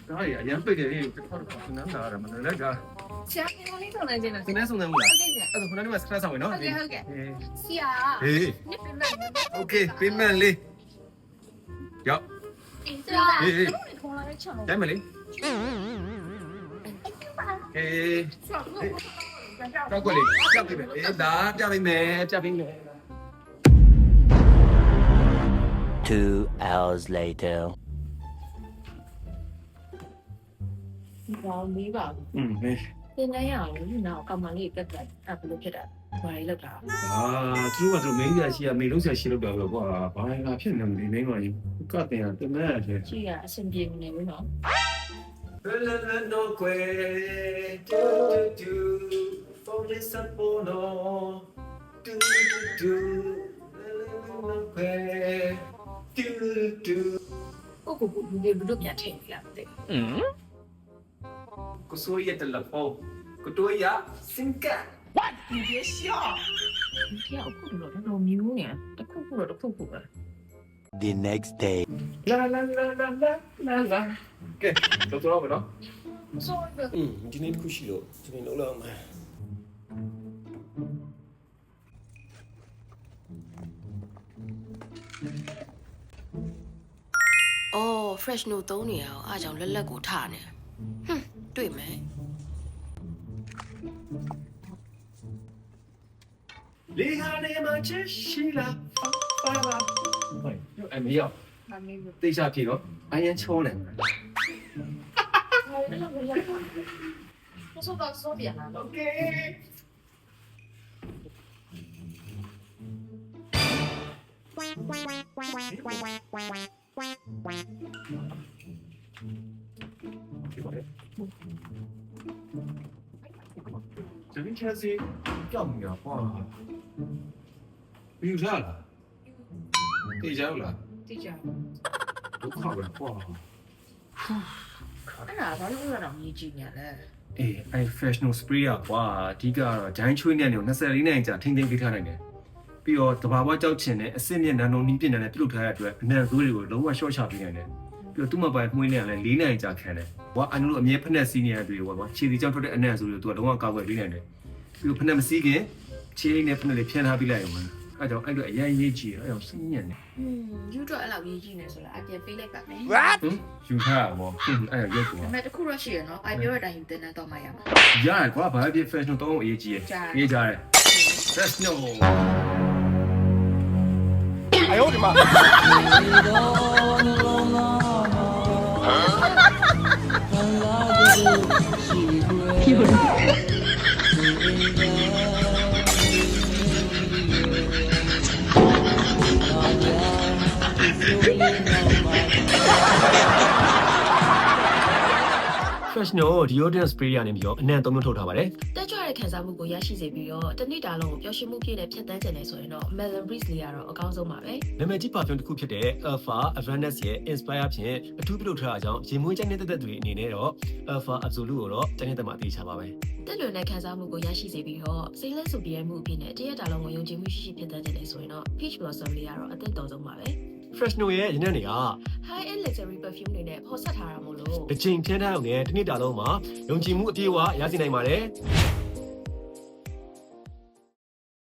ဒါရအရင်ပိတ်တယ်တစ်ခါတော့ဆန်းလာတာမလည်းက ဆရာကလေးဆောင်နေတယ် သင်နေဆုံးတယ်မလား ဟုတ်ကဲ့ဆရာ အဲ့ဒါခုနကမှစခရဆောင်ဝင်နော် ဟုတ်ကဲ့ဟုတ်ကဲ့ဆရာ ဟေး နိပမန် โอเคပေးမယ်လေရောက် ဆရာခေါ်လာတဲ့ချက်လို့ တိုင်းမလေးဟေး ဆရာက တော့ကွက်လေးကြောက်ပြီပဲအေးဒါပြပေးမယ် 2 hours later. ဘာမေးပါ อืมဟေး သင်တိုင်းရအောင်နောက်ကမလေးတက်တက်အဲ့ဘလို့ဖြစ်တာဘာလေးလောက်တာ သူတို့ကတော့မင်းကြီးရှိရမေလုံးဆရာရှိလို့တော့ကွာဘာလဲဖြစ်နေမလဲနေပါရင်ကတင်ရတမန်တယ် ရှိရအဆင်ပြေနေဘူးနော် no que do for this abono do no que do ကိုဒီဘလို့ပြန်ထည့်လာတယ် ကိုဆိုရတဲ့လပေါ်ကိုတို့ရစင်က 你别笑你跳酷了那种မျိုးနေတခုခုတော့တခုခုပဲ The next day. laကဲတော့မနော် ဆိုတော့ ဒီနေ့တစ်ခုရှိလို့ဒီနေ့လုံးလောက်မှာ အော် fresh note သုံးနေရအောင်အားကြောင့်လက်လက်ကိုထနေဟွန်းတွေ့မယ် လေဟာနေမှာချစ်ရှိလားပါပါဟိုအမေရော မမေးဘူး တေချာပြေတော့အရင်ချိုးနေ 我说到手边了。 โอเค这边车子叫不了哇没有啥了对焦了对ကြ。都靠不了哇အဲ့ဒါဘာလို့ဥရတော်ကြီးကြီးညာလဲ အေးအဲ professional spray อ่ะကွာအဓိကတော့ဂျိုင်းချွေးနဲ့နေ24နိုင်ကြာထိမ့်သိမ့်ပေးထားနိုင်တယ်ပြီးတော့တဘာဝကြောက်ချင်တဲ့အစ်စ်မြင့်နန်နိုနီးပြင်းတဲ့ပြုတ်ထားတဲ့အတွက်အနံ့ဆိုးတွေကိုလုံးဝ short ချပေးနိုင်တယ်ပြီးတော့သူ့မှာပိုင်းမှွေးနေရလဲ4နိုင်ကြာခံတယ်ကွာအန်တို့အမြဲဖက်နဲ့စီးနေတဲ့တွေကွာခြေစီကြောက်ထွက်တဲ့အနံ့ဆိုးတွေကိုသူကလုံးဝကာကွယ်ပေးနိုင်တယ်ပြီးတော့ဖက်နဲ့မစီးခင်ခြေနဲ့ဖက်နဲ့လေးဖြန်းထားပေးလိုက်ရုံပဲအဲ့တော့အဲ့တော့အရင်ရေးကြည့်အဲ့တော့စီးညံ့တယ် ယူတော့အဲ့လောက်ရေးကြီးနေဆိုလားအပြင်ပေးလိုက်ပါမယ် ယူထားတာပေါ့အဲ့ရုပ်ကွာ ဒါပေမဲ့တခုတော့ရှိရနော်အိုင်ပြောတဲ့အတိုင်းယူတင်နေတော့မှရမှာ ရတယ်ကွာဘာဖြစ် professional တော့အရေးကြီးရဲ့ရေးကြတယ် professional 哎呦我的妈！ professional deodorant spray ရနေပြီးတော့အနံ့သုံးမျိုးထုတ်ထားပါတယ် တက်ကြွတဲ့ခံစားမှုကိုရရှိစေပြီးတော့တစ်နေ့တာလုံးကိုပျော်ရွှင်မှုပြည့်နဲ့ဖြတ်သန်းကျင်နေဆိုရင်တော့ Melon Breeze လေးကတော့အကောင်းဆုံးပါပဲ နာမည်ကြီး perfume တစ်ခုဖြစ်တဲ့ Alpha Awareness ရဲ့ inspire ဖြင့်အထူးပြုလုပ်ထားတာကြောင့်ရေမွေးချိုင်းနေတဲ့တွေအနေနဲ့တော့ Alpha Absolute ကိုတော့တိုင်းတဲ့မှာသိချပါပဲ တက်လွယ်တဲ့ခံစားမှုကိုရရှိစေပြီးတော့စိတ်လက်စုပ်ပြည့်မှုအဖြစ်နဲ့တရက်တာလုံးကိုယုံကြည်မှုရှိရှိဖြတ်သန်းကျင်နေဆိုရင်တော့ Peach Blossom လေးကတော့အသက်တော်ဆုံးပါပဲ professional ရဲ့ရင်းနှံ့တွေက High end luxury perfume တွေနဲ့ဖော်ဆက်ထားတာမို့လို့ တစ်ချိန်ထင်းထားအောင်နဲ့တစ်နေ့တာလုံးမှာယုံကြည်မှုအပြည့်အဝရရှိနိုင်ပါတယ်